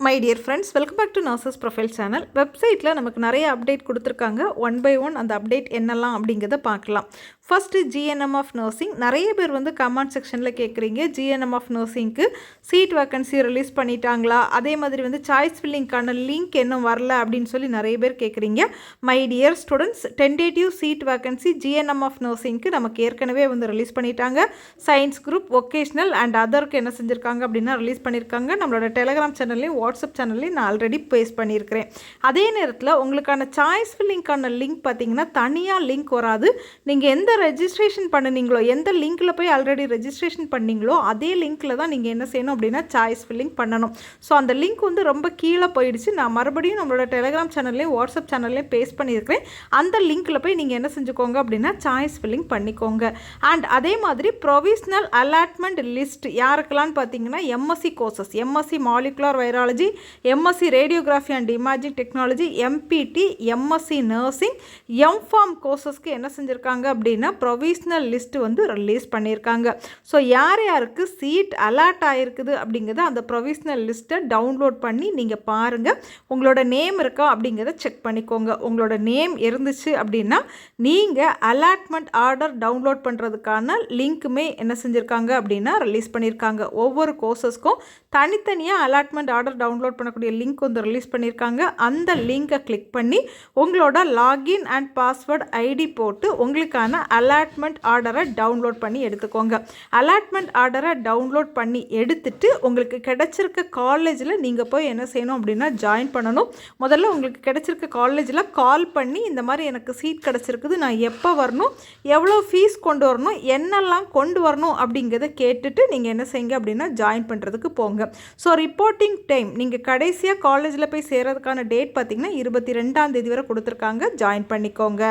My dear friends, welcome back to nurses profile channel. வெப்சைட்டில் நமக்கு நிறைய அப்டேட் கொடுத்துருக்காங்க. ஒன் பை ஒன் அந்த அப்டேட் என்னெல்லாம் அப்படிங்கிறத பார்க்கலாம். First GNM of nursing. நிறைய பேர் கமெண்ட் செக்ஷனில் கேட்குறீங்க, ஜிஎன்எம் ஆஃப் நர்சிங்க்கு சீட் வேக்கன்சி ரிலீஸ் பண்ணிட்டாங்களா, அதே மாதிரி சாய்ஸ் ஃபில்லிங்க்கான லிங்க் இன்னும் வரல அப்படின்னு சொல்லி நிறைய பேர் கேட்குறீங்க. My dear students, tentative seat vacancy GNM of நர்சிங்க்கு நமக்கு ஏற்கனவே ரிலீஸ் பண்ணிட்டாங்க. சயின்ஸ் குரூப், ஒகேஷ்னல் அண்ட் அதருக்கு என்ன செஞ்சுருக்காங்க அப்படின்னா ரிலீஸ் பண்ணியிருக்காங்க. நம்மளோட டெலகிராம் சேனல்லையும் வாட்ஸ்அப் சேனல்லையும் நான் ஆல்ரெடி பேஸ்ட் பண்ணியிருக்கிறேன். அதே நேரத்தில் உங்களுக்கான சாய்ஸ் ஃபில்லிங்க்கான லிங்க் பார்த்தீங்கன்னா தனியாக லிங்க் வராது. நீங்கள் எந்த ரெஜிஸ்ட்ரேஷன் பண்ணினீங்களோ, எந்த லிங்க்கில் போய் ஆல்ரெடி ரெஜிஸ்ட்ரேஷன் பண்ணிங்களோ அதே லிங்க்கில் தான் நீங்கள் என்ன செய்யணும் அப்படின்னா சாய்ஸ் ஃபில்லிங் பண்ணணும். ஸோ அந்த லிங்க் ரொம்ப கீழே போயிடுச்சு. நான் மறுபடியும் நம்மளோட டெலகிராம் சேனல்லையும் வாட்ஸ்அப் சேனல்லையும் பேஸ்ட் பண்ணியிருக்கிறேன். அந்த லிங்க்கில் போய் நீங்கள் என்ன செஞ்சுக்கோங்க அப்படின்னா சாய்ஸ் ஃபில்லிங் பண்ணிக்கோங்க. அண்ட் அதே மாதிரி ப்ரொவிஷ்னல் அலாட்மெண்ட் லிஸ்ட் யாருக்கெல்லாம் பார்த்தீங்கன்னா MSc courses, MSc molecular virology, MSc radiography and imaging technology, MPT, MSc nursing, MPharm கோர்சஸ்க்கு என்ன செஞ்சுருக்காங்க அப்படின்னா ப்ரொவிஷ்னல் லிஸ்ட் ரிலீஸ் பண்ணியிருக்காங்க. ஸோ யார் யாருக்கு சீட் அலாட் ஆகிருக்குது அப்படிங்கிறத அந்த ப்ரொவிஷ்னல் லிஸ்ட்டை டவுன்லோட் பண்ணி நீங்கள் பாருங்கள். உங்களோட நேம் இருக்கா அப்படிங்கிறத செக் பண்ணிக்கோங்க. உங்களோட நேம் இருந்துச்சு அப்படின்னா நீங்கள் அலாட்மெண்ட் ஆர்டர் டவுன்லோட் பண்ணுறதுக்கான லிங்க்குமே என்ன செஞ்சுருக்காங்க அப்படின்னா ரிலீஸ் பண்ணியிருக்காங்க. ஒவ்வொரு கோர்சஸ்க்கும் தனித்தனியாக அலாட்மெண்ட் ஆர்டர் டவுன்லோட் பண்ணக்கூடிய லிங்க் ரிலீஸ் பண்ணியிருக்காங்க. அந்த லிங்கை கிளிக் பண்ணி உங்களோட லாகின் அண்ட் பாஸ்வேர்டு ஐடி போட்டு உங்களுக்கான அலாட்மெண்ட் ஆர்டரை டவுன்லோட் பண்ணி எடுத்துக்கோங்க. அலாட்மெண்ட் ஆர்டரை டவுன்லோட் பண்ணி எடுத்துட்டு உங்களுக்கு கிடைச்சிருக்க காலேஜில் நீங்கள் போய் என்ன செய்யணும் அப்படின்னா ஜாயின் பண்ணணும். முதல்ல உங்களுக்கு கிடைச்சிருக்க காலேஜில் கால் பண்ணி இந்த மாதிரி எனக்கு சீட் கிடச்சிருக்குது, நான் எப்போ வரணும், எவ்வளோ ஃபீஸ் கொண்டு வரணும், என்னெல்லாம் கொண்டு வரணும் அப்படிங்கிறத கேட்டுட்டு நீங்கள் என்ன செய்யுங்க அப்படின்னா ஜாயின் பண்ணுறதுக்கு போங்க. ஸோ ரிப்போர்ட்டிங் டைம் நீங்கள் கடைசியாக காலேஜில் போய் சேர்றதுக்கான டேட் பார்த்திங்கன்னா 22ஆம் தேதி வரை கொடுத்துருக்காங்க. ஜாயின் பண்ணிக்கோங்க.